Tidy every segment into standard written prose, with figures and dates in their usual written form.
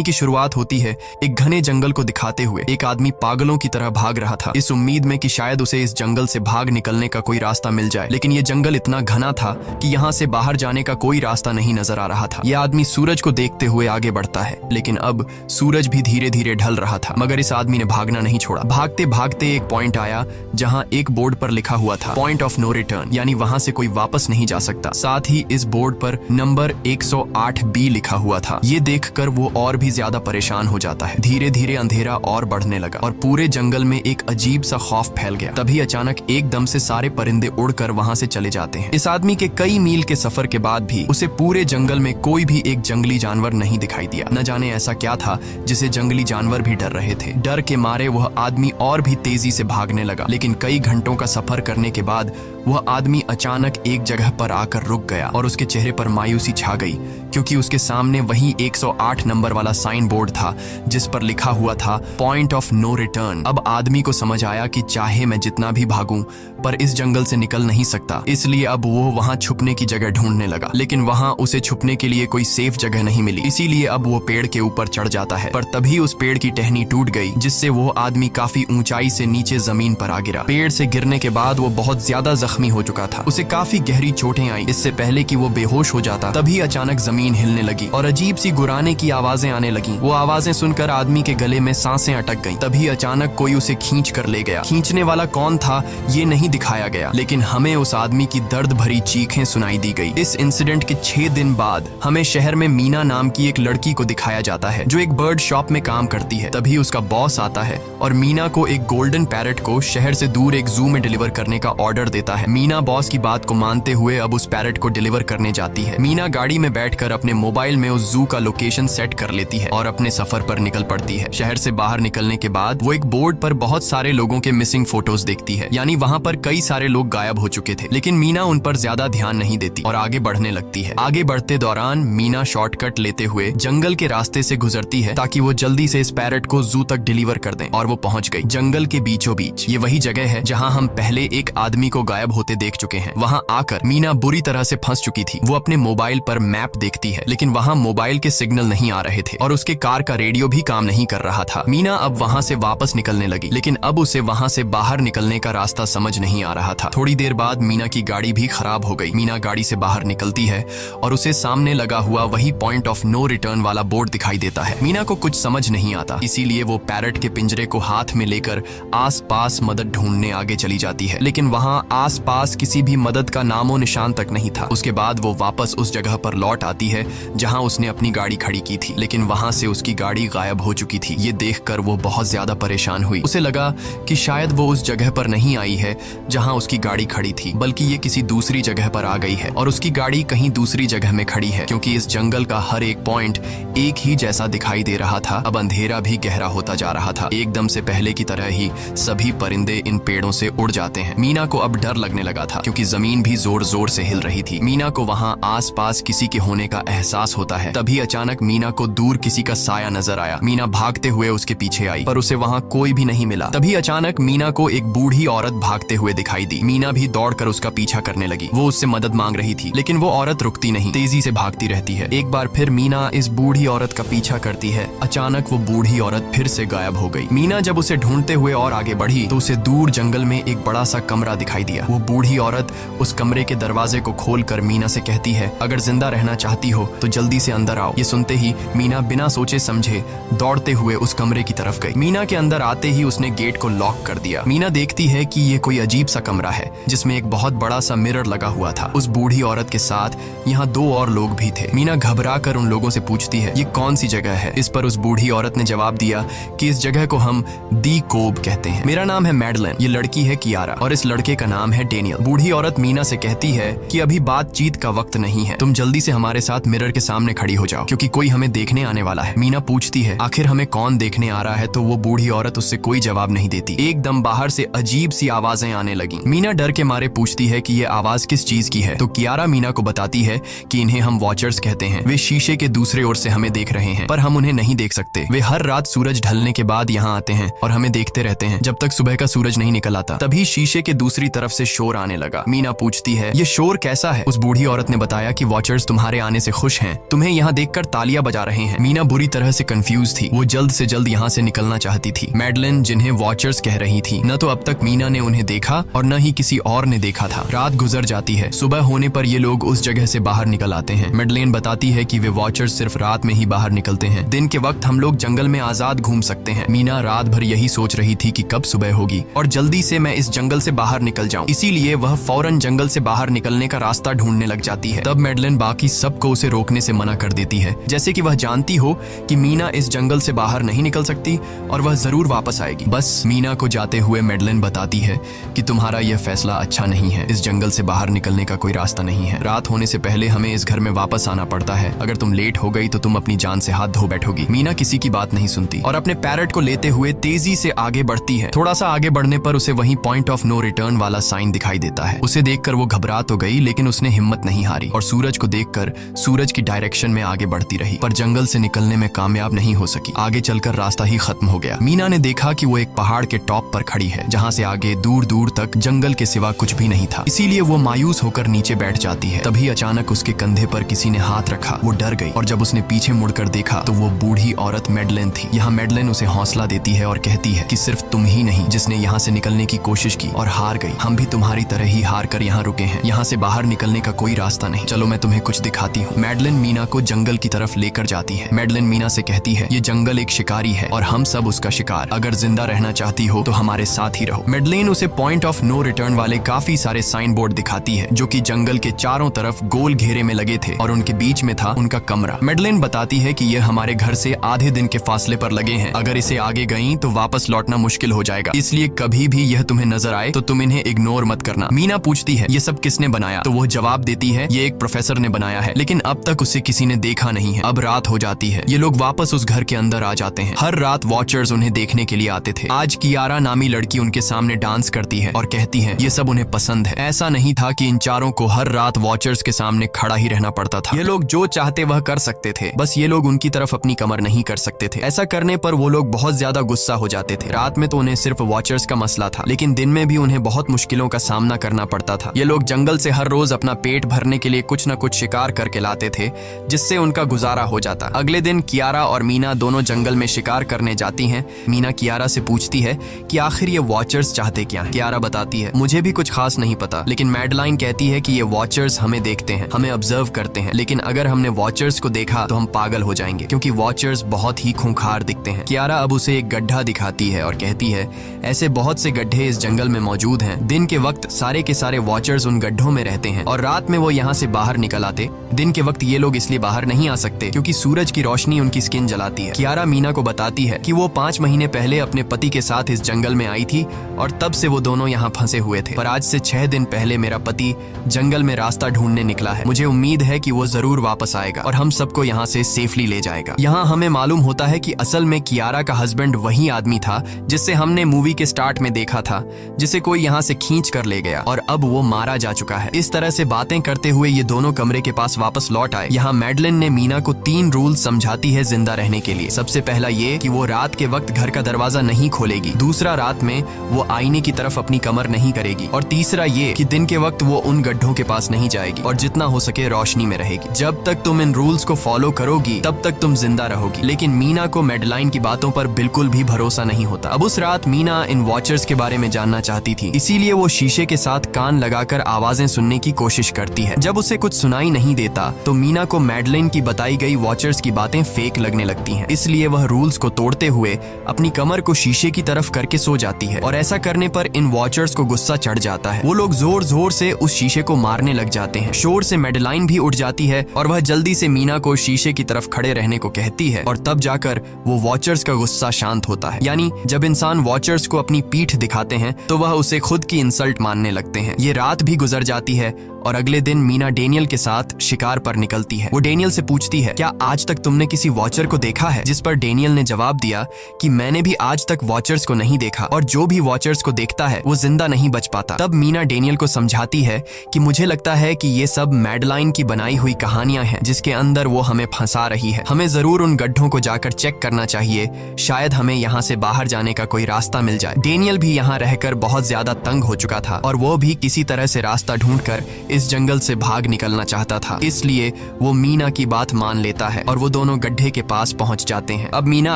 की शुरुआत होती है एक घने जंगल को दिखाते हुए। एक आदमी पागलों की तरह भाग रहा था, इस उम्मीद में कि शायद उसे इस जंगल से भाग निकलने का कोई रास्ता मिल जाए, लेकिन ये जंगल इतना घना था कि यहाँ से बाहर जाने का कोई रास्ता नहीं नजर आ रहा था। यह आदमी सूरज को देखते हुए आगे बढ़ता है, लेकिन अब सूरज भी धीरे धीरे ढल रहा था, मगर इस आदमी ने भागना नहीं छोड़ा। भागते भागते एक पॉइंट आया जहाँ एक बोर्ड पर लिखा हुआ था पॉइंट ऑफ नो रिटर्न, यानी वहाँ से कोई वापस नहीं जा सकता। साथ ही इस बोर्ड पर नंबर 108B लिखा हुआ था। ये देखकर वो और भी ज्यादा परेशान हो जाता है। धीरे धीरे अंधेरा और बढ़ने लगा और पूरे जंगल में एक अजीब सा खौफ फैल गया। तभी अचानक एकदम से सारे परिंदे उड़कर वहां से चले जाते हैं। इस आदमी के कई मील के सफर के बाद भी उसे पूरे जंगल में कोई भी एक जंगली जानवर नहीं दिखाई दिया। न जाने ऐसा क्या था जिसे जंगली जानवर भी डर रहे थे। डर के मारे वह आदमी और भी तेजी से भागने लगा, लेकिन कई घंटों का सफर करने के बाद वह आदमी अचानक एक जगह पर आकर रुक गया और उसके चेहरे पर मायूसी छा गई, क्योंकि उसके सामने वही 108 नंबर वाला साइन बोर्ड था जिस पर लिखा हुआ था पॉइंट ऑफ नो रिटर्न। अब आदमी को समझ आया कि चाहे मैं जितना भी भागूं पर इस जंगल से निकल नहीं सकता, इसलिए अब वो वहां छुपने की जगह ढूंढने लगा, लेकिन वहां उसे छुपने के लिए कोई सेफ जगह नहीं मिली। इसीलिए अब वो पेड़ के ऊपर चढ़ जाता है, पर तभी उस पेड़ की टहनी टूट गई, जिससे वो आदमी काफी ऊंचाई से नीचे जमीन पर आ गिरा। पेड़ से गिरने के बाद वो बहुत ज्यादा जख्मी हो चुका था, उसे काफी गहरी चोटें आई। इससे पहले कि वो बेहोश हो जाता तभी अचानक जमीन हिलने लगी और अजीब सी गुराने की आवाजें आने लगी। वो आवाजें सुनकर आदमी के गले में सांसें अटक गईं। तभी अचानक कोई उसे खींच कर ले गया। खींचने वाला कौन था ये नहीं दिखाया गया, लेकिन हमें उस आदमी की दर्द भरी चीखें सुनाई दी गई। इस इंसिडेंट के 6 दिन बाद हमें शहर में मीना नाम की एक लड़की को दिखाया जाता है जो एक बर्ड शॉप में काम करती है। तभी उसका बॉस आता है और मीना को एक गोल्डन पैरट को शहर से दूर एक जू में डिलीवर करने का ऑर्डर देता है। मीना बॉस की बात को मानते हुए अब उस पैरट को डिलीवर करने जाती है। मीना गाड़ी में बैठकर अपने मोबाइल में उस जू का लोकेशन सेट कर लेती है और अपने सफर पर निकल पड़ती है। शहर से बाहर निकलने के बाद वो एक बोर्ड पर बहुत सारे लोगों के मिसिंग फोटोज देखती है, यानी वहाँ पर कई सारे लोग गायब हो चुके थे, लेकिन मीना उन पर ज्यादा ध्यान नहीं देती और आगे बढ़ने लगती है। आगे बढ़ते दौरान मीना शॉर्टकट लेते हुए जंगल के रास्ते से गुजरती है ताकि वो जल्दी से इस पैरट को जू तक डिलीवर कर दें, और वो पहुंच गई जंगल के बीचों बीच। ये वही जगह है जहाँ हम पहले एक आदमी को गायब होते देख चुके हैं। वहाँ आकर मीना बुरी तरह से फंस चुकी थी। वो अपने मोबाइल पर मैप देखती है, लेकिन वहाँ मोबाइल के सिग्नल नहीं आ रहे थे और उसके कार का रेडियो भी काम नहीं कर रहा था। मीना अब वहाँ से वापस निकलने लगी, लेकिन अब उसे वहाँ से बाहर निकलने का रास्ता समझ नहीं आ रहा था। थोड़ी देर बाद मीना की गाड़ी भी खराब हो गई। मीना गाड़ी से बाहर निकलती है और उसे सामने लगा हुआ वही पॉइंट ऑफ नो रिटर्न वाला बोर्ड दिखाई देता है। मीना को कुछ समझ नहीं आता, इसीलिए वो पैरट के पिंजरे को हाथ में लेकर आसपास मदद ढूंढने आगे चली जाती है, लेकिन वहाँ आसपास किसी भी मदद का नामो निशान तक नहीं था। उसके बाद वो वापस उस जगह पर लौट आती है जहाँ उसने अपनी गाड़ी खड़ी की थी, लेकिन वहाँ से उसकी गाड़ी गायब हो चुकी थी। ये देखकर वो बहुत ज्यादा परेशान हुई। उसे लगा कि शायद वो उस जगह पर नहीं आई है जहाँ उसकी गाड़ी खड़ी थी, बल्कि ये किसी दूसरी जगह पर आ गई है और उसकी गाड़ी कहीं दूसरी जगह में खड़ी है, क्योंकि इस जंगल का हर एक पॉइंट एक ही जैसा दिखाई दे रहा था। अब अंधेरा भी गहरा होता जा रहा था। एकदम से पहले की तरह ही सभी परिंदे इन पेड़ों से उड़ जाते हैं। मीना को अब डर लगने लगा था, क्योंकि जमीन भी जोर जोर से हिल रही थी। मीना को वहाँ आसपास किसी के होने का एहसास होता है। तभी अचानक मीना को दूर किसी का साया नजर आया। मीना भागते हुए उसके पीछे आई, पर उसे वहाँ कोई भी नहीं मिला। तभी अचानक मीना को एक बूढ़ी औरत भागते हुए दिखाई दी। मीना भी दौड़कर उसका पीछा करने लगी। वो उससे मदद मांग रही थी, लेकिन वो औरत रुकती नहीं, तेजी से भागती रहती है। एक बार फिर मीना इस बूढ़ी औरत का पीछा करती है। अचानक वो बूढ़ी औरत फिर से गायब हो गई। मीना जब उसे ढूंढते हुए और आगे बढ़ी तो उसे दूर जंगल में एक बड़ा सा कमरा दिखाई दिया। वो बूढ़ी औरत उस कमरे के दरवाजे को खोलकर मीना से कहती है, अगर जिंदा रहना चाहती हो तो जल्दी से अंदर आओ। ये सुनते ही मीना बिना सोचे समझे दौड़ते हुए उस कमरे की तरफ गई। मीना के अंदर आते ही उसने गेट को लॉक कर दिया। मीना देखती है कि ये कोई अजीब सा कमरा है जिसमें एक बहुत बड़ा सा मिरर लगा हुआ था। उस बूढ़ी औरत के साथ यहाँ 2 और लोग भी थे। मीना घबरा कर उन लोगों से पूछती है, ये कौन सी जगह है? इस पर उस बूढ़ी औरत ने जवाब दिया कि इस जगह को हम दी कोब कहते हैं। मेरा नाम है मैडलन, ये लड़की है कियारा और इस लड़के का नाम है डेनियल। बूढ़ी औरत मीना से कहती है कि अभी बातचीत का वक्त नहीं है, तुम जल्दी से हमारे साथ मिरर के सामने खड़ी हो जाओ, क्योंकि कोई हमें देखने आने वाला है। मीना पूछती है, आखिर हमें कौन देखने आ रहा है? तो वो बूढ़ी औरत उससे कोई जवाब नहीं देती। एकदम बाहर से अजीब सी आवाजें आने लगी। मीना डर के मारे पूछती है कि ये आवाज किस चीज की है? तो कियारा मीना को बताती है कि इन्हें हम वॉचर्स कहते हैं। वे शीशे के दूसरे ओर से हमें देख रहे हैं, पर हम उन्हें नहीं देख सकते। वे हर रात सूरज ढलने के बाद यहाँ आते हैं और हमें देखते रहते हैं जब तक सुबह का सूरज नहीं निकल आता। तभी शीशे के दूसरी तरफ से शोर आने लगा। मीना पूछती है, ये शोर कैसा है? उस बूढ़ी औरत ने बताया कि वॉचर्स तुम्हारे आने से खुश हैं, तुम्हें यहाँ देखकर तालियां बजा रहे हैं। मीना बुरी तरह से कंफ्यूज थी, वो जल्द से जल्द यहाँ से निकलना चाहती थी। मैडलिन जिन्हें वॉचर्स कह रही थी, न तो अब तक मीना ने उन्हें देखा और न ही किसी और ने देखा था। रात गुजर जाती है, सुबह होने पर ये लोग उस जगह से बाहर निकल आते हैं। मैडलिन बताती है कि वे वॉचर्स सिर्फ रात में ही बाहर निकलते हैं, दिन के वक्त हम लोग जंगल में आजाद घूम सकते हैं। मीना रात भर यही सोच रही थी कि कब सुबह होगी और जल्दी से मैं इस जंगल से बाहर निकल जाऊं, इसीलिए वह फौरन जंगल से बाहर निकलने का रास्ता ढूंढने लग जाती है। तब मैडलिन बाकी सबको उसे रोकने से मना कर देती है, जैसे कि वह जानती हो कि मीना इस जंगल से बाहर नहीं निकल सकती और वह जरूर वापस आएगी। बस मीना को जाते हुए मैडलिन बताती है कि तुम्हारा यह फैसला अच्छा नहीं है, इस जंगल से बाहर निकलने का कोई रास्ता नहीं है। रात होने से पहले हमें इस घर में वापस आना पड़ता है, अगर तुम लेट हो गई तो तुम अपनी जान से हाथ धो बैठोगी। मीना किसी की बात नहीं सुनती और अपने पैरट को लेते हुए तेजी से आगे बढ़ती है। थोड़ा सा आगे बढ़ने पर उसे वहीं पॉइंट ऑफ नो रिटर्न वाला साइन दिखाई देता है। उसे देखकर वो घबरा तो गई, लेकिन उसने हिम्मत नहीं हारी और सूरज को देखकर सूरज की डायरेक्शन में आगे बढ़ती रही, पर जंगल से निकलने में कामयाब नहीं हो सकी। आगे चलकर रास्ता ही खत्म हो गया। मीना ने देखा कि वो एक पहाड़ के टॉप पर खड़ी है, जहाँ से आगे दूर दूर तक जंगल के सिवा कुछ भी नहीं था, इसीलिए वो मायूस होकर नीचे बैठ जाती है। तभी अचानक उसके कंधे पर किसी ने हाथ रखा, वो डर गई और जब उसने पीछे मुड़कर देखा तो वो बूढ़ी औरत मैडलिन थी। यहाँ मैडलिन उसे हौसला देती है और कहती है कि सिर्फ तुम ही नहीं जिसने यहाँ से निकलने की कोशिश की और हार गई, हम भी तुम्हारी तरह ही हार कर यहाँ रुके हैं। यहाँ से बाहर निकलने का कोई रास्ता नहीं, चलो मैं तुम्हें कुछ दिखाती हूँ। मैडलिन मीना को जंगल की तरफ लेकर जाती है। मैडलिन मीना से कहती है, ये जंगल एक शिकारी है और हम सब उसका शिकार, अगर जिंदा रहना चाहती हो तो हमारे साथ ही रहो। मैडलिन उसे पॉइंट ऑफ नो रिटर्न वाले काफी सारे साइन बोर्ड दिखाती है, जो कि जंगल के चारों तरफ गोल घेरे में लगे थे और उनके बीच में था उनका कमरा। मैडलिन बताती है कि यह हमारे घर से आधे दिन के फासले पर लगे हैं, अगर इसे आगे गई तो वापस लौटना मुश्किल हो जाएगा, इसलिए कभी भी यह तुम्हें नजर आए तो तुम इन्हें इग्नोर मत करना। मीना पूछती है, ये सब किसने बनाया? तो वो जवाब देती है, ये एक प्रोफेसर ने बनाया है, लेकिन अब तक उसे किसी ने देखा नहीं है। अब रात हो जाती है, ये लोग वापस उस घर के अंदर आ जाते हैं। हर रात वॉचर्स उन्हें देखने के लिए आते थे। आज कियारा नामी लड़की उनके सामने डांस करती है और कहती है ये सब उन्हें पसंद है। ऐसा नहीं था कि इन चारों को हर रात वॉचर्स के सामने खड़ा ही रहना पड़ता था, ये लोग जो चाहते वह कर सकते थे, बस ये लोग उनकी तरफ अपनी कमर नहीं कर सकते थे। ऐसा करने पर वो लोग बहुत ज्यादा गुस्सा हो जाते थे। रात में तो उन्हें सिर्फ वॉचर्स का मसला था, लेकिन दिन में भी उन्हें बहुत मुश्किलों का सामना करना पड़ता था। ये लोग जंगल से हर रोज अपना पेट भरने के लिए कुछ न कुछ शिकार करके लाते थे, जिससे उनका गुजारा हो जाता। अगले दिन कियारा और मीना दोनों जंगल में शिकार करने जाती हैं। मीना कियारा से पूछती है कि आखिर ये वॉचर्स चाहते क्या हैं? कियारा बताती है, मुझे भी कुछ खास नहीं पता, लेकिन मैडलाइन कहती है कि ये वॉचर्स हमें देखते हैं, हमें ऑब्जर्व करते हैं, लेकिन अगर हमने वॉचर्स को देखा तो हम पागल हो जाएंगे, क्योंकि वॉचर्स बहुत ही खूंखार दिखते हैं। कियारा अब उसे एक गड्ढा दिखाती है और कहती है, ऐसे बहुत से गड्ढे इस जंगल में मौजूद हैं। दिन के वक्त सारे के सारे वॉचर्स उन गड्ढों में रहते हैं और रात में वो यहाँ से बाहर निकल आते। दिन के वक्त ये लोग इसलिए बाहर नहीं आ सकते क्योंकि सूरज की रोशनी उनकी स्किन जलाती है। कियारा मीना को बताती है कि वो 5 महीने पहले अपने पति के साथ इस जंगल में आई थी और तब से वो दोनों यहाँ फंसे हुए थे, पर आज से 6 दिन पहले मेरा पति जंगल में रास्ता ढूंढने निकला है। मुझे उम्मीद है कि वो जरूर वापस आएगा और हम सबको यहाँ से सेफली ले जाएगा। यहाँ हमें मालूम होता है कि असल में कियारा का हस्बैंड वही आदमी था जिससे हमने मूवी के स्टार्ट में देखा था, जिसे कोई यहाँ से खींच कर ले गया और अब वो मारा जा चुका है। इस तरह से बातें करते हुए ये दोनों कमरे के पास वापस लौट आए। यहाँ मैडलिन ने मीना को 3 रूल समझाती है जिंदा रहने के लिए। सबसे पहला ये कि वो रात के वक्त घर का दरवाजा नहीं खोलेगी, दूसरा रात में वो आईने की तरफ अपनी कमर नहीं करेगी और तीसरा ये कि दिन के वक्त वो उन गड्ढों के पास नहीं जाएगी और जितना हो सके रोशनी में रहेगी। जब तक तुम इन रूल्स को फॉलो करोगी तब तक तुम जिंदा रहोगी। लेकिन मीना को मैडलाइन की बातों पर बिल्कुल भी भरोसा नहीं होता। अब उस रात मीना इन वॉचर्स के बारे में जानना चाहती थी, इसीलिए वो शीशे के साथ कान लगाकर आवाजें सुनने की कोशिश करती है। जब उसे कुछ सुनाई नहीं देता तो मीना को मैडलिन की बताई गई वॉचर्स की बातें फेक लगने लगती हैं, इसलिए वह रूल्स को तोड़ते हुए अपनी कमर को शीशे की तरफ करके सो जाती है और ऐसा करने पर इन वॉचर्स को गुस्सा चढ़ जाता है। वो लोग जोर जोर से उस शीशे को मारने लग जाते हैं। शोर से मैडलाइन भी उठ जाती है और वह जल्दी से मीना को शीशे की तरफ खड़े रहने को कहती है और तब जाकर वो वॉचर्स का गुस्सा शांत होता है। यानी जब इंसान वॉचर्स को अपनी पीठ दिखाते हैं तो वह उसे खुद की इंसल्ट मानने लगते हैं। ये रात भी गुजर जाती है और अगले दिन मीना डेनियल के साथ शिकार पर निकलती है। वो डेनियल से पूछती है, क्या आज तक तुमने किसी वॉचर को देखा है? जिस पर डेनियल ने जवाब दिया कि मैंने भी आज तक वॉचर्स को नहीं देखा और जो भी वॉचर्स को देखता है वो जिंदा नहीं बच पाता। तब मीना डेनियल को समझाती है कि मुझे लगता है कि ये सब मैडलाइन की बनाई हुई कहानियां हैं जिसके अंदर वो हमें फंसा रही है। हमें जरूर उन गड्ढों को जाकर चेक करना चाहिए, शायद हमें यहाँ से बाहर जाने का कोई रास्ता मिल जाए। डेनियल भी यहाँ रहकर बहुत ज्यादा तंग हो चुका था और वो भी किसी तरह से रास्ता ढूंढकर इस जंगल से भाग निकलना चाहता था, इसलिए वो मीना की बात मान लेता है और वो दोनों गड्ढे के पास पहुंच जाते हैं। अब मीना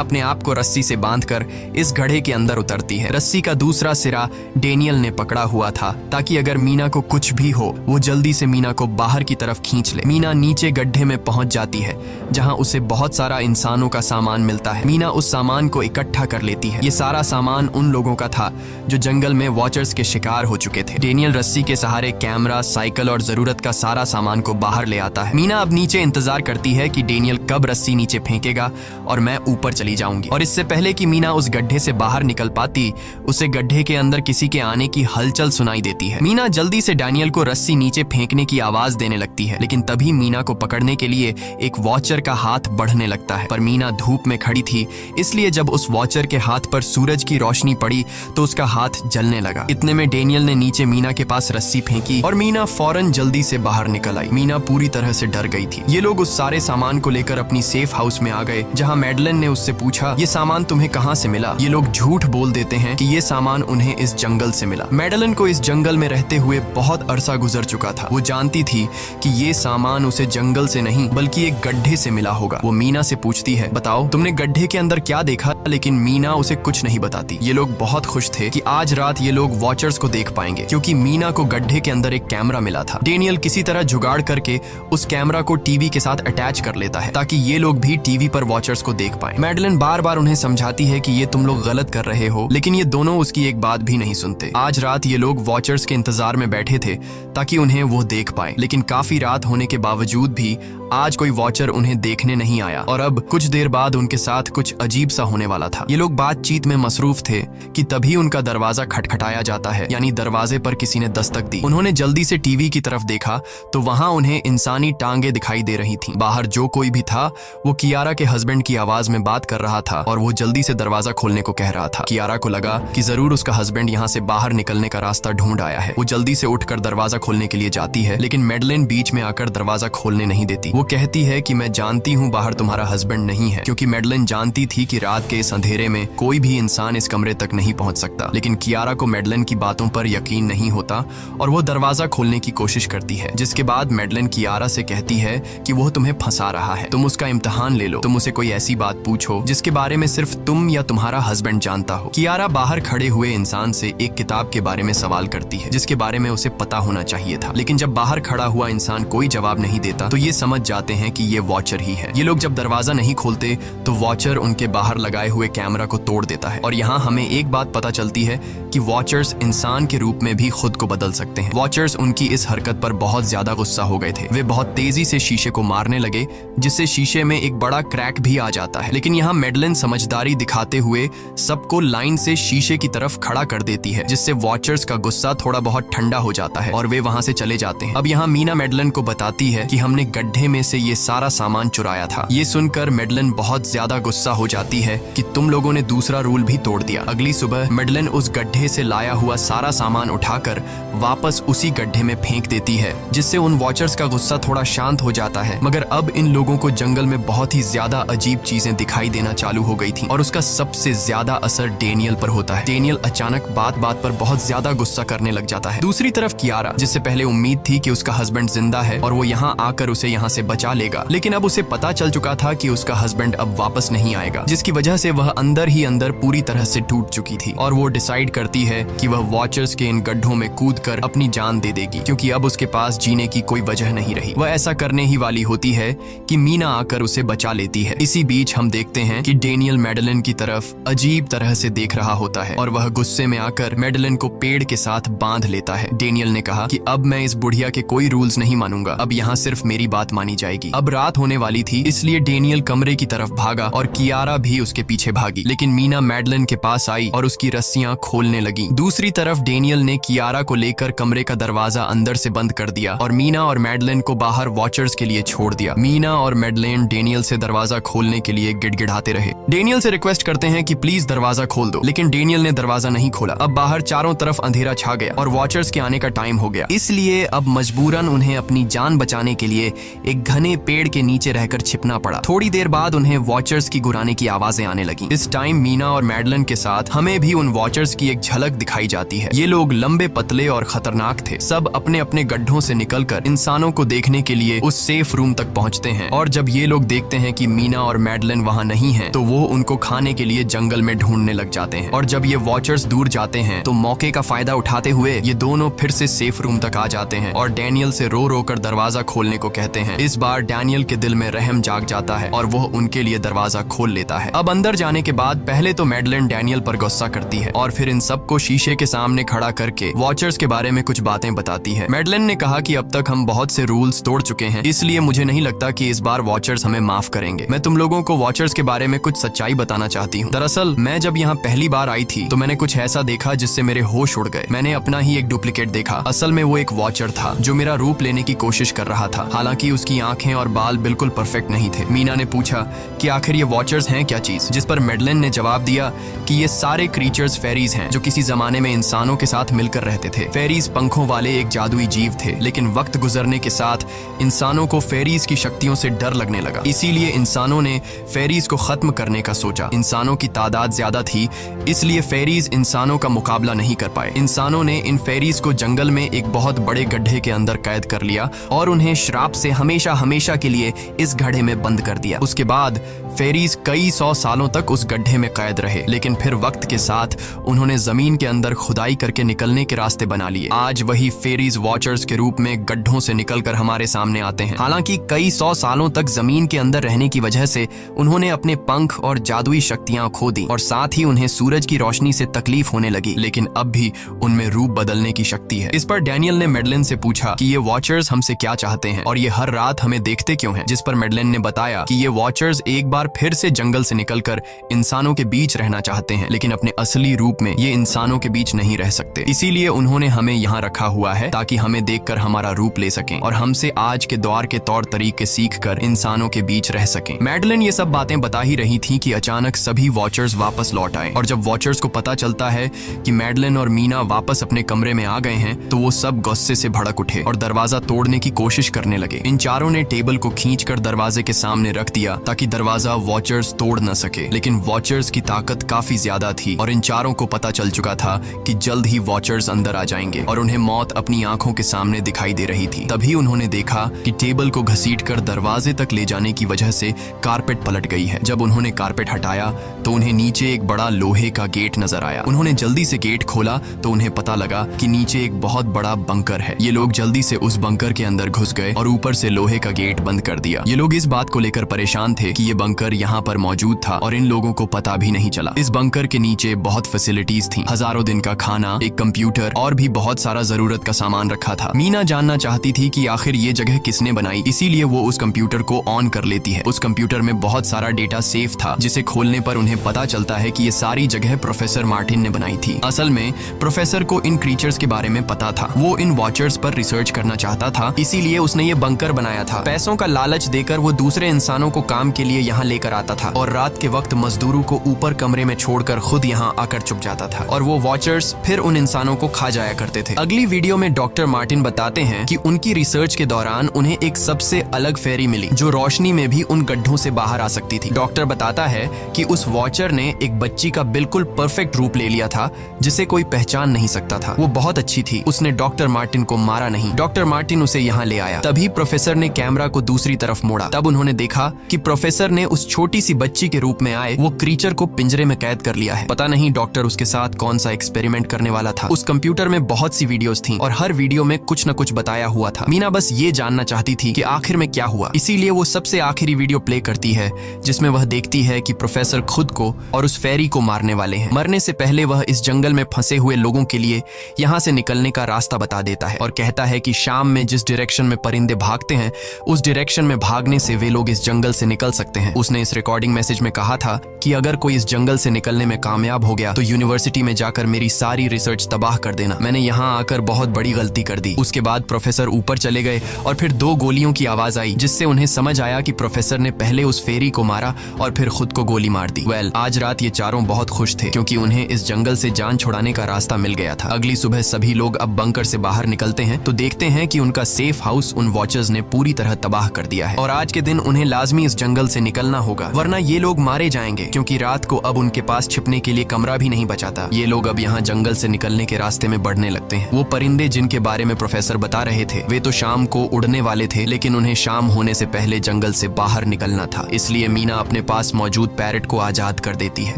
अपने आप को रस्सी से बांधकर इस गड्ढे के अंदर उतरती है। रस्सी का दूसरा सिरा डेनियल ने पकड़ा हुआ था ताकि अगर मीना को कुछ भी हो वो जल्दी से मीना को बाहर की तरफ खींच ले। मीना नीचे गड्ढे में पहुंच जाती है जहां उसे बहुत सारा इंसानों का सामान मिलता है। मीना उस सामान को इकट्ठा कर लेती है। ये सारा सामान उन लोगों का था जो जंगल में वॉचर्स के शिकार हो चुके थे। डेनियल रस्सी के सहारे कैमरा, साइकिल और जरूरत का सारा सामान को बाहर ले आता है। मीना अब नीचे इंतजार करती है कि डेनियल कब रस्सी नीचे फेंकेगा और मैं ऊपर चली जाऊंगी। और इससे पहले कि मीना उस गड्ढे से बाहर निकल पाती, उसे गड्ढे के अंदर किसी के आने की हलचल सुनाई देती है। मीना जल्दी से डेनियल को रस्सी नीचे फेंकने की आवाज देने लगती है, लेकिन तभी मीना को पकड़ने के लिए एक वॉचर का हाथ बढ़ने लगता है। पर मीना धूप में खड़ी थी, इसलिए जब उस वॉचर के हाथ पर सूरज की रोशनी पड़ी तो उसका हाथ जलने लगा। इतने में डेनियल ने नीचे मीना के पास रस्सी फेंकी और मीना फौरन जल्दी से बाहर निकल आई। मीना पूरी तरह से डर गई थी। ये लोग उस सारे सामान को लेकर अपनी सेफ हाउस में आ गए, जहां मैडलन ने उससे पूछा, ये सामान तुम्हें कहां से मिला? ये लोग झूठ बोल देते हैं कि ये सामान उन्हें इस जंगल से मिला। मैडलन को इस जंगल में रहते हुए बहुत अरसा गुजर चुका था। वो जानती थी कि ये सामान उसे जंगल से नहीं बल्कि एक गड्ढे से मिला होगा। वो मीना से पूछती है, बताओ तुमने गड्ढे के अंदर क्या देखा? लेकिन मीना उसे कुछ नहीं बताती। ये लोग बहुत खुश थे कि आज रात ये लोग वॉचर्स को देख पाएंगे, क्योंकि मीना को गड्ढे के अंदर एक कैमरा मिला था। डेनियल किसी तरह जुगाड़ करके उस कैमरा को टीवी के साथ अटैच कर लेता है ताकि ये लोग भी टीवी पर वॉचर्स को देख पाएं। मैडलन बार बार उन्हें समझाती है कि ये तुम लोग गलत कर रहे हो, लेकिन ये दोनों उसकी एक बात भी नहीं सुनते। आज रात ये लोग वॉचर्स के इंतजार में बैठे थे ताकि उन्हें वो देख पाए, लेकिन काफी रात होने के बावजूद भी आज कोई वॉचर उन्हें देखने नहीं आया और अब कुछ देर बाद उनके साथ कुछ अजीब सा होने वाला था। ये लोग बातचीत में मसरूफ थे कि तभी उनका दरवाजा खटखटाया जाता है, यानी दरवाजे पर किसी ने दस्तक दी। उन्होंने जल्दी से टीवी की तरफ देखा तो वहां उन्हें इंसानी टांगे दिखाई दे रही थीं। बाहर जो कोई भी था वो कियारा के हस्बैंड की आवाज में बात कर रहा था और वो जल्दी से दरवाजा खोलने को कह रहा था। कियारा को लगा कि जरूर उसका हस्बैंड यहाँ से बाहर निकलने का रास्ता ढूंढ आया है। वो जल्दी से उठकर दरवाजा खोलने के लिए जाती है, लेकिन मैडलन बीच में आकर दरवाजा खोलने नहीं देती। वो कहती है कि मैं जानती हूँ बाहर तुम्हारा हस्बैंड नहीं है, क्योंकि मैडलन जानती थी कि रात के इस अंधेरे में कोई भी इंसान इस कमरे तक नहीं पहुंच सकता। लेकिन कियारा को मैडलन की बातों पर यकीन नहीं होता और वो दरवाजा खोलने की कोशिश करती है, जिसके बाद मैडलन कियारा से कहती है कि वो तुम्हें फंसा रहा है, तुम उसका इम्तिहान ले लो, तुम उसे कोई ऐसी बात पूछो जिसके बारे में सिर्फ तुम या तुम्हारा हस्बैंड जानता हो। कियारा बाहर खड़े हुए इंसान से एक किताब के बारे में सवाल करती है जिसके बारे में उसे पता होना चाहिए था, लेकिन जब बाहर खड़ा हुआ इंसान कोई जवाब नहीं देता तो ये समझ जाते हैं कि ये वॉचर ही है। ये लोग जब दरवाजा नहीं खोलते तो वॉचर उनके बाहर लगाए हुए कैमरा को तोड़ देता है और यहाँ हमें एक बात पता चलती है कि वॉचर्स इंसान के रूप में भी खुद को बदल सकते हैं। वॉचर्स उनकी इस हरकत पर बहुत ज्यादा गुस्सा हो गए थे। वे बहुत तेजी से शीशे को मारने लगे जिससे शीशे में एक बड़ा क्रैक भी आ जाता है, लेकिन यहाँ मैडलन समझदारी दिखाते हुए सबको लाइन से शीशे की तरफ खड़ा कर देती है, जिससे वॉचर्स का गुस्सा थोड़ा बहुत ठंडा हो जाता है और वे वहां से चले जाते हैं। अब यहाँ मीना मैडलन को बताती है कि हमने गड्ढे में से ये सारा सामान चुराया था। ये सुनकर मैडलन बहुत ज्यादा गुस्सा हो जाती है कि तुम लोगों ने दूसरा रूल भी तोड़ दिया। अगली सुबह मैडलन उस गड्ढे से लाया हुआ सारा सामान उठाकर वापस उसी गड्ढे में फेंक देती है, जिससे उन वॉचर्स का गुस्सा थोड़ा शांत हो जाता है। मगर अब इन लोगों को जंगल में बहुत ही ज्यादा अजीब चीजें दिखाई देना चालू हो गई थी और उसका सबसे ज्यादा असर डेनियल पर होता है। डेनियल अचानक बात बात पर बहुत ज्यादा गुस्सा करने लग जाता है। दूसरी तरफ कियारा, जिससे पहले उम्मीद थी कि उसका हस्बैंड जिंदा है और वो यहाँ आकर उसे यहाँ से बचा लेगा, लेकिन अब उसे पता चल चुका था कि उसका हस्बैंड अब वापस नहीं आएगा, जिसकी वजह से वह अंदर ही अंदर पूरी तरह से टूट चुकी थी और वो डिसाइड करती है कि वह वॉचर्स के इन गड्ढों में कूदकर अपनी जान दे देगी, क्योंकि अब उसके पास जीने की कोई वजह नहीं रही। वह ऐसा करने ही वाली होती है कि मीना आकर उसे बचा लेती है। इसी बीच हम देखते हैं कि डेनियल मैडलन की तरफ अजीब तरह से देख रहा होता है और वह गुस्से में आकर मैडलन को पेड़ के साथ बांध लेता है। डेनियल ने कहा कि अब मैं इस बुढ़िया के कोई रूल्स नहीं मानूंगा, अब यहाँ सिर्फ मेरी बात मानी जाएगी। अब रात होने वाली थी, इसलिए डेनियल कमरे की तरफ भागा और कियारा भी उसके पीछे भागी, लेकिन मीना मैडलन के पास आई और उसकी रस्सियां खोलने लगी। दूसरी तरफ डेनियल ने कियारा को लेकर कमरे का दरवाजा अंदर से बंद कर दिया और मीना और मैडलिन को बाहर वॉचर्स के लिए छोड़ दिया। मीना और मैडलिन डेनियल से दरवाजा खोलने के लिए गिड़गिड़ाते रहे। डेनियल से रिक्वेस्ट करते हैं कि प्लीज दरवाजा खोल दो, लेकिन डेनियल ने दरवाजा नहीं खोला। अब बाहर चारों तरफ अंधेरा छा गया और वॉचर्स के आने का टाइम हो गया, इसलिए अब मजबूरन उन्हें अपनी जान बचाने के लिए एक घने पेड़ के नीचे रहकर छिपना पड़ा। थोड़ी देर बाद उन्हें वॉचर्स की गुराने की आवाजें आने लगी। इस टाइम मीना और मैडलिन के साथ हमें भी उन वॉचर्स की एक झलक दिखाई जाती है। ये लोग लंबे, पतले और खतरनाक थे। सब अपने अपने गड्ढों से निकलकर इंसानों को देखने के लिए उस सेफ रूम तक पहुंचते हैं और जब ये लोग देखते हैं कि मीना और मैडलिन वहां नहीं हैं, तो वो उनको खाने के लिए जंगल में ढूंढने लग जाते हैं। और जब ये वॉचर्स दूर जाते हैं तो मौके का फायदा उठाते हुए ये दोनों फिर से सेफ रूम तक आ जाते हैं और डैनियल से रो रो कर दरवाजा खोलने को कहते हैं। इस बार डैनियल के दिल में रहम जाग जाता है और वो उनके लिए दरवाजा खोल लेता है। अब अंदर जाने के बाद पहले तो मैडलिन डैनियल पर गुस्सा करती है और फिर इन सबको शीशे के सामने खड़ा करके वॉचर्स के बारे में कुछ बातें बताती है। मैडलिन ने कहा कि अब तक हम बहुत से रूल्स तोड़ चुके हैं, इसलिए मुझे नहीं लगता कि इस बार वॉचर्स हमें माफ करेंगे। मैं तुम लोगों को वॉचर्स के बारे में कुछ सच्चाई बताना चाहती हूँ। दरअसल मैं जब यहाँ पहली बार आई थी तो मैंने कुछ ऐसा देखा जिससे मेरे होश उड़ गए। मैंने अपना ही एक डुप्लीकेट देखा। असल में वो एक वॉचर था जो मेरा रूप लेने की कोशिश कर रहा था। हालांकि उसकी आंखें और बाल बिल्कुल परफेक्ट नहीं थे। मीना ने पूछा कि आखिर ये वॉचर्स हैं क्या चीज, जिस पर मैडलिन ने जवाब दिया कि ये सारे क्रीचर्स फेरीज हैं जो किसी जमाने में इंसानों के साथ मिलकर रहते थे। फेरीज पंखों वाले एक जादुई जीव थे, लेकिन वक्त गुजरने के साथ इंसानों को फेरीज की शक्तियों से डर लगने लगा। इसीलिए इंसानों ने फेरीज को खत्म करने का सोचा। इंसानों की तादाद ज्यादा थी, इसलिए फेरीज इंसानों का मुकाबला नहीं कर पाए। इंसानों ने इन फेरीज को जंगल में एक बहुत बड़े गड्ढे के अंदर कैद कर लिया और उन्हें श्राप से हमेशा हमेशा के लिए इस गड्ढे में बंद कर दिया। उसके बाद फेरीज कई 100 सालों तक उस गड्ढे में कैद रहे, लेकिन फिर वक्त के साथ उन्होंने जमीन के अंदर खुदाई करके निकलने के रास्ते बना लिए। आज वही फेरीज वॉचर्स के रूप में गड्ढों से निकलकर हमारे सामने आते हैं। हालांकि कई 100 सालों तक जमीन के अंदर रहने की वजह से उन्होंने अपने पंख और जादुई शक्तियां खो दी और साथ ही उन्हें सूरज की रोशनी से तकलीफ होने लगी, लेकिन अब भी उनमें रूप बदलने की शक्ति है। इस पर डैनियल ने मैडलिन से पूछा कि ये वॉचर्स हमसे क्या चाहते हैं और ये हर रात हमें देखते क्यों हैं, जिस पर मैडलिन ने बताया कि ये वॉचर्स एक बार फिर से जंगल से निकलकर इंसानों के बीच रहना चाहते हैं, लेकिन अपने असली रूप में ये इंसानों के बीच नहीं रह सकते। इसीलिए उन्होंने हमें यहाँ रखा हुआ है ताकि हमें देखकर हमारा रूप ले सकें और हमसे आज के दौर के तौर तरीके सीखकर इंसानों के बीच रह सकें। मैडलिन ये सब बातें बता ही रही थी कि अचानक सभी वॉचर्स वापस लौट आए और जब वॉचर्स को पता चलता है कि मैडलिन और मीना वापस अपने कमरे में आ गए हैं तो वो सब गुस्से से भड़क उठे और दरवाजा तोड़ने की कोशिश करने लगे। इन चारों ने टेबल को खींचकर दरवाजे के सामने रख दिया ताकि दरवाजा वॉचर्स तोड़ न सके, लेकिन वॉचर्स की ताकत काफी ज्यादा थी और इन चारों को पता चल चुका था कि जल्द ही वॉचर्स अंदर आ जाएंगे और उन्हें मौत अपनी आंखों के सामने दिखाई दे रही थी। तभी उन्होंने देखा कि टेबल को घसीटकर दरवाजे तक ले जाने की वजह से कारपेट पलट गई है। जब उन्होंने कारपेट हटाया तो उन्हें नीचे एक बड़ा लोहे का गेट नजर आया। उन्होंने जल्दी से गेट खोला तो उन्हें पता लगा कि नीचे एक बहुत बड़ा बंकर है। ये लोग जल्दी से उस बंकर के अंदर घुस गए और ऊपर से लोहे का गेट बंद कर दिया। ये लोग इस बात को लेकर परेशान थे कि ये बंकर यहाँ पर मौजूद था और इन लोगों को पता भी नहीं चला। इस बंकर के नीचे बहुत फैसिलिटीज थी, हजारों दिन का खाना, एक कंप्यूटर और भी बहुत सारा जरूरत का सामान रखा था। मीना जानना चाहती थी कि आखिर ये जगह किसने बनाई, इसीलिए वो उस कंप्यूटर को ऑन कर लेती है। उस कंप्यूटर में बहुत सारा डेटा सेफ था जिसे खोलने पर उन्हें पता चलता है कि ये सारी जगह प्रोफेसर मार्टिन ने बनाई थी। असल में प्रोफेसर को इन क्रीचर्स के बारे में पता था। वो इन वॉचर्स पर रिसर्च करना चाहता था, इसीलिए उसने ये बंकर बनाया था। पैसों का लालच देकर वो दूसरे इंसानों को काम के लिए यहाँ लेकर आता था और रात के वक्त मजदूरों को ऊपर कमरे में छोड़कर खुद यहाँ आकर छुप जाता था और वो वॉचर्स फिर उन इंसानों को खा जाया करते थे। अगली वीडियो में डॉक्टर मार्टिन बताते हैं कि उनकी रिसर्च के दौरान उन्हें एक सबसे अलग फेरी मिली जो रोशनी में भी उन गड्ढों से बाहर आ सकती थी। डॉक्टर बताता है कि उस वॉचर ने एक बच्ची का बिल्कुल परफेक्ट रूप ले लिया था जिसे कोई पहचान नहीं सकता था। वो बहुत अच्छी थी, उसने डॉक्टर मार्टिन को मारा नहीं। डॉक्टर मार्टिन उसे यहाँ ले आया। तभी प्रोफेसर ने कैमरा को दूसरी तरफ मोड़ा। तब उन्होंने देखा कि प्रोफेसर ने उस छोटी सी बच्ची के रूप में आए वो क्रीचर को पिंजरे में कैद कर लिया है। पता नहीं डॉक्टर उसके साथ कौन सा एक्सपेरिमेंट करने वाला था। उस कंप्यूटर में बहुत सी वीडियोस थी और हर वीडियो में कुछ न कुछ बताया हुआ था। मीना बस ये जानना चाहती थी कि आखिर में क्या हुआ, इसीलिए वो सबसे आखिरी वीडियो प्ले करती है जिसमें वह देखती है कि प्रोफेसर खुद को और उस फेरी को मारने वाले हैं। मरने से पहले वह इस जंगल में फंसे हुए लोगों के लिए यहाँ से निकलने का रास्ता बता देता है और कहता है कि शाम में जिस डायरेक्शन में परिंदे भागते हैं उस डायरेक्शन में भागने से वे लोग इस जंगल से निकल सकते हैं। उसने इस रिकॉर्डिंग मैसेज में कहा था कि अगर कोई इस जंगल से निकलने में कामयाब हो गया तो यूनिवर्सिटी में जाकर मेरी सारी रिसर्च तबाह कर देना। मैंने यहाँ आकर बहुत बड़ी गलती कर दी। उसके बाद प्रोफेसर ऊपर चले गए और फिर 2 गोलियों की आवाज आई, जिससे उन्हें समझ आया कि प्रोफेसर ने पहले उस फेरी को मारा और फिर खुद को गोली मार दी। आज रात ये चारों बहुत खुश थे क्योंकि उन्हें इस जंगल से जान छुड़ाने का रास्ता मिल गया था। अगली सुबह सभी लोग अब बंकर से बाहर निकलते हैं तो देखते हैं कि उनका सेफ हाउस उन वॉचर्स ने पूरी तरह तबाह कर दिया है और आज के दिन उन्हें लाजमी इस जंगल से निकलना होगा, वरना ये लोग मारे जाएंगे क्योंकि रात को अब उनके पास छिपने के लिए कमरा भी नहीं बचा था। ये लोग अब यहाँ जंगल से निकलने के रास्ते में बढ़ने लगते हैं। वो परिंदे जिनके बारे में प्रोफेसर बता रहे थे वे तो शाम को उड़ने वाले थे, लेकिन उन्हें शाम होने से पहले जंगल से बाहर निकलना था। इसलिए मीना अपने पास मौजूद पैरट को आजाद कर देती है।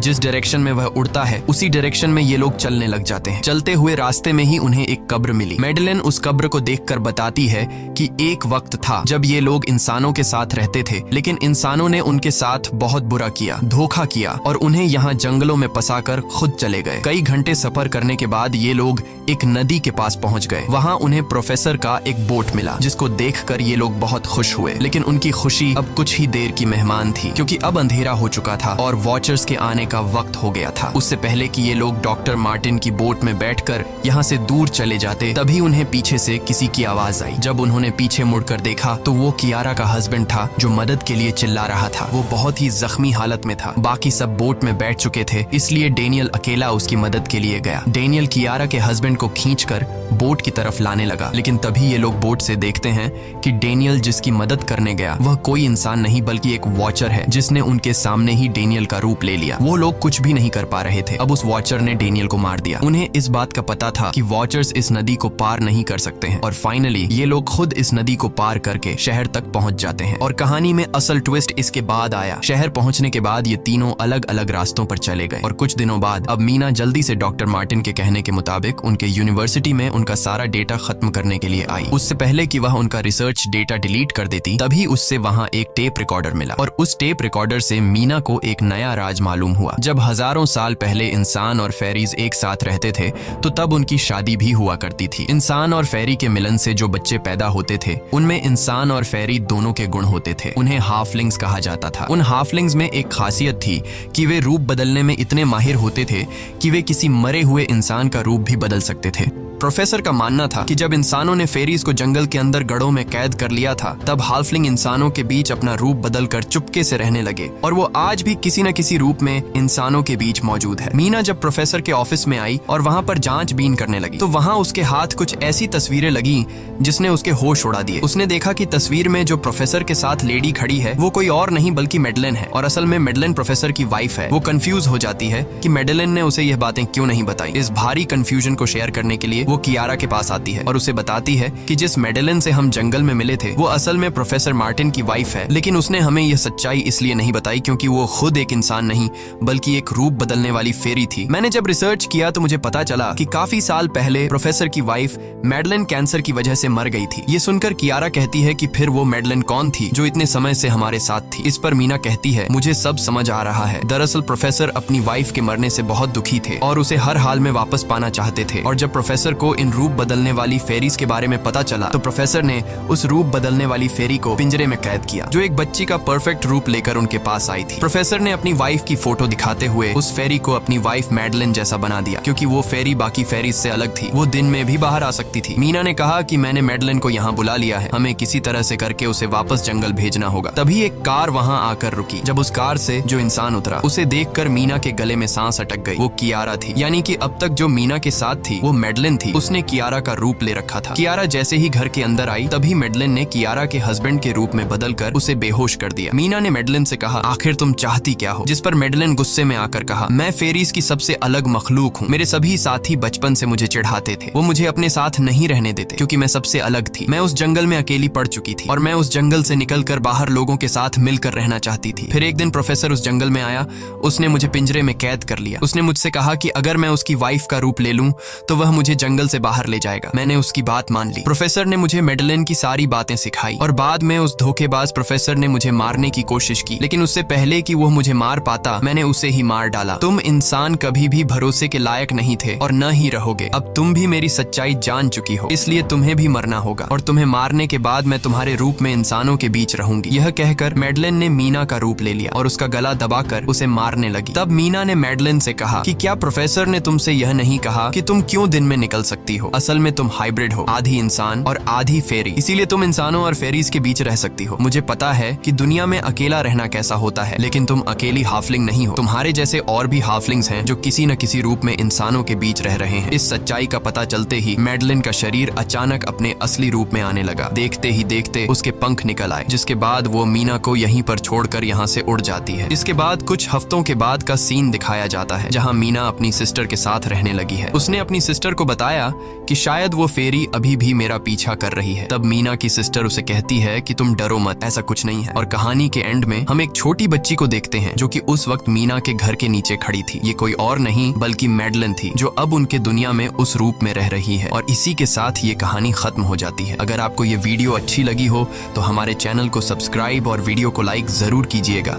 जिस डायरेक्शन में वह उड़ता है उसी डायरेक्शन में ये लोग चलने लग जाते हैं। चलते हुए रास्ते में ही उन्हें एक कब्र मिली। मैडलेन उस कब्र को देखकर बताती है कि एक वक्त था जब ये लोग इंसानों के साथ रहते थे, लेकिन इंसानों ने उनके साथ बहुत बुरा किया, धोखा किया और उन्हें यहाँ जंगलों में फंसाकर खुद चले गए। कई घंटे सफर करने के बाद ये लोग एक नदी के पास पहुंच गए। वहाँ उन्हें प्रोफेसर का एक बोट मिला, जिसको देखकर ये लोग बहुत खुश हुए, लेकिन उनकी खुशी अब कुछ ही देर की मेहमान थी क्योंकि अब अंधेरा हो चुका था और वॉचर्स के आने का वक्त हो गया था। उससे पहले कि ये लोग डॉक्टर मार्टिन की बोट में बैठकर यहाँ से दूर चले जाते, तभी उन्हें पीछे से किसी की आवाज आई। जब उन्होंने पीछे मुड़कर देखा तो वो कियारा का हस्बैंड था जो मदद के लिए चिल्ला रहा था। वो बहुत ही जख्मी हालत में था। बाकी सब बोट में बैठ चुके थे, इसलिए डेनियल अकेला उसकी मदद के लिए गया। डेनियल कियारा के हस्बैंड को खींचकर बोट की तरफ लाने लगा, लेकिन तभी ये लोग बोट से देखते हैं कि डेनियल जिसकी मदद करने गया वह कोई इंसान नहीं बल्कि एक वॉचर है, जिसने उनके सामने ही डेनियल का रूप ले लिया। वो लोग कुछ भी नहीं कर पा रहे थे। अब उस वॉचर ने डेनियल को मार दिया। उन्हें इस बात का पता था कि वॉचर्स इस नदी को पार नहीं कर सकते हैं और फाइनली ये लोग खुद इस नदी को पार करके शहर तक पहुंच जाते हैं। और कहानी में असल ट्विस्ट इसके बाद आया। शहर पहुंचने के बाद ये तीनों अलग अलग रास्तों पर चले गए और कुछ दिनों बाद अब मीना जल्दी से डॉक्टर मार्टिन के कहने के मुताबिक उनके यूनिवर्सिटी में उनका सारा डेटा खत्म करने के लिए आई। उससे पहले कि वह उनका रिसर्च डेटा डिलीट कर देती, तभी उससे वहां एक टेप रिकॉर्डर मिला और उस टेप रिकॉर्डर से मीना को एक नया राज मालूम हुआ। जब हजारों साल पहले इंसान और फेरीज एक साथ रहते थे तो तब उनकी शादी भी हुआ करती थी। इंसान और फेरी के मिलन से जो बच्चे पैदा होते थे उनमें इंसान और फेरी दोनों के गुण होते थे। उन्हें हाफलिंग्स कहा जाता था। उन हाफलिंग्स में एक खासियत थी कि वे रूप बदलने में इतने माहिर होते थे कि वे किसी मरे हुए इंसान का रूप भी बदल सकते थे। प्रोफेसर का मानना था कि जब इंसानों ने फेरीज को जंगल के अंदर गढ़ों में कैद कर लिया था, तब हाफलिंग इंसानों के बीच अपना रूप बदलकर चुपके से रहने लगे और वो आज भी किसी न किसी रूप में इंसानों के बीच मौजूद है। मीना जब प्रोफेसर के ऑफिस में आई और वहाँ पर जांचबीन करने लगी तो वहाँ उसके हाथ कुछ ऐसी तस्वीरें लगी जिसने उसके होश उड़ा दिए। उसने देखा कि तस्वीर में जो प्रोफेसर के साथ लेडी खड़ी है वो कोई और नहीं बल्कि मैडलेन है और असल में मैडलेन प्रोफेसर की वाइफ है। वो कंफ्यूज हो जाती है कि मैडलेन ने उसे यह बातें क्यों नहीं बताई। इस भारी कंफ्यूजन को शेयर करने के लिए वो कियारा के पास आती है और उसे बताती है कि जिस मैडलेन से हम जंगल में मिले थे वो असल में प्रोफेसर मार्टिन की वाइफ है, लेकिन उसने हमें यह सच्चाई इसलिए नहीं बताई क्योंकि वो खुद एक इंसान नहीं बल्कि एक रूप बदलने वाली फेरी थी। मैंने जब रिसर्च किया तो मुझे पता चला कि काफी साल पहले प्रोफेसर की वाइफ मैडलेन कैंसर की वजह से मर गई थी। ये सुनकर कियारा कहती है कि फिर वो मैडलेन कौन थी जो इतने समय से हमारे साथ थी। इस पर मीना कहती है, मुझे सब समझ आ रहा है। दरअसल प्रोफेसर अपनी वाइफ के मरने से बहुत दुखी थे और उसे हर हाल में वापस पाना चाहते थे और जब प्रोफेसर को इन रूप बदलने वाली फेरीज के बारे में पता चला तो प्रोफेसर ने उस रूप बदलने वाली फेरी को पिंजरे में कैद किया जो एक बच्ची का परफेक्ट रूप लेकर उनके पास आई थी। प्रोफेसर ने अपनी वाइफ की फोटो दिखाते हुए उस फेरी को अपनी वाइफ मैडलेन जैसा बना दिया क्योंकि वो फेरी बाकी फेरीज से अलग थी। वो दिन में भी बाहर आ सकती थी। मीना ने कहा कि मैंने मैडलेन को यहाँ बुला लिया है, हमें किसी तरह से करके उसे वापस जंगल भेजना होगा। तभी एक कार वहाँ आकर रुकी। जब उस कार से जो इंसान उतरा उसे देखकर मीना के गले में सांस अटक गई। वो कियारा थी, यानी कि अब तक जो मीना के साथ थी वो मैडलेन थी। उसने कियारा का रूप ले रखा था। कियारा जैसे ही घर के अंदर आई तभी मैडलेन ने कियारा के हस्बैंड के रूप में बदलकर उसे बेहोश कर दिया। मीना ने मैडलेन से कहा, आखिर तुम चाहती क्या हो? जिस पर मैडलेन गुस्से में आकर कहा, मैं फेरीज की सबसे अलग मखलूक हूँ। मेरे सभी साथी बचपन से मुझे चिढ़ाते थे। वो मुझे अपने साथ नहीं रहने देते क्योंकि मैं सबसे अलग थी। मैं उस जंगल में अकेली पड़ चुकी थी और मैं उस जंगल से निकलकर बाहर लोगों के साथ मिलकर रहना चाहती थी। फिर एक दिन प्रोफेसर उस जंगल में आया। उसने मुझे पिंजरे में कैद कर लिया। उसने मुझसे कहा कि अगर मैं उसकी वाइफ का रूप ले लूं तो वह मुझे जंगल जंगल से बाहर ले जाएगा। मैंने उसकी बात मान ली। प्रोफेसर ने मुझे मेडलिन की सारी बातें सिखाई और बाद में उस धोखेबाज प्रोफेसर ने मुझे मारने की कोशिश की, लेकिन उससे पहले कि वो मुझे मार पाता मैंने उसे ही मार डाला। तुम इंसान कभी भी भरोसे के लायक नहीं थे और न ही रहोगे। अब तुम भी मेरी सच्चाई जान चुकी हो, इसलिए तुम्हें भी मरना होगा और तुम्हें मारने के बाद मैं तुम्हारे रूप में इंसानों के बीच रहूंगी। यह कहकर मेडलिन ने मीना का रूप ले लिया और उसका गला दबाकर उसे मारने लगी। तब मीना ने मेडलिन से कहा कि क्या प्रोफेसर ने तुमसे यह नहीं कहा कि तुम क्यों दिन में निकल सकती हो? असल में तुम हाइब्रिड हो, आधी इंसान और आधी फेरी, इसीलिए तुम इंसानों और फेरीज के बीच रह सकती हो। मुझे पता है कि दुनिया में अकेला रहना कैसा होता है, लेकिन तुम अकेली हाफलिंग नहीं हो। तुम्हारे जैसे और भी हाफलिंग्स हैं जो किसी न किसी रूप में इंसानों के बीच रह रहे हैं। इस सच्चाई का पता चलते ही मेडलिन का शरीर अचानक अपने असली रूप में आने लगा। देखते ही देखते उसके पंख निकल आए, जिसके बाद वो मीना को यहीं पर छोड़कर यहाँ से उड़ जाती है। इसके बाद कुछ हफ्तों के बाद का सीन दिखाया जाता है, जहाँ मीना अपनी सिस्टर के साथ रहने लगी है। उसने अपनी सिस्टर को बताया कि शायद वो फेरी अभी भी मेरा पीछा कर रही है। तब मीना की सिस्टर उसे कहती है कि तुम डरो मत, ऐसा कुछ नहीं है। और कहानी के एंड में हम एक छोटी बच्ची को देखते हैं जो कि उस वक्त मीना के घर के नीचे खड़ी थी। ये कोई और नहीं बल्कि मेडलिन थी, जो अब उनके दुनिया में उस रूप में रह रही है। और इसी के साथ ये कहानी खत्म हो जाती है। अगर आपको ये वीडियो अच्छी लगी हो तो हमारे चैनल को सब्सक्राइब और वीडियो को लाइक जरूर कीजिएगा।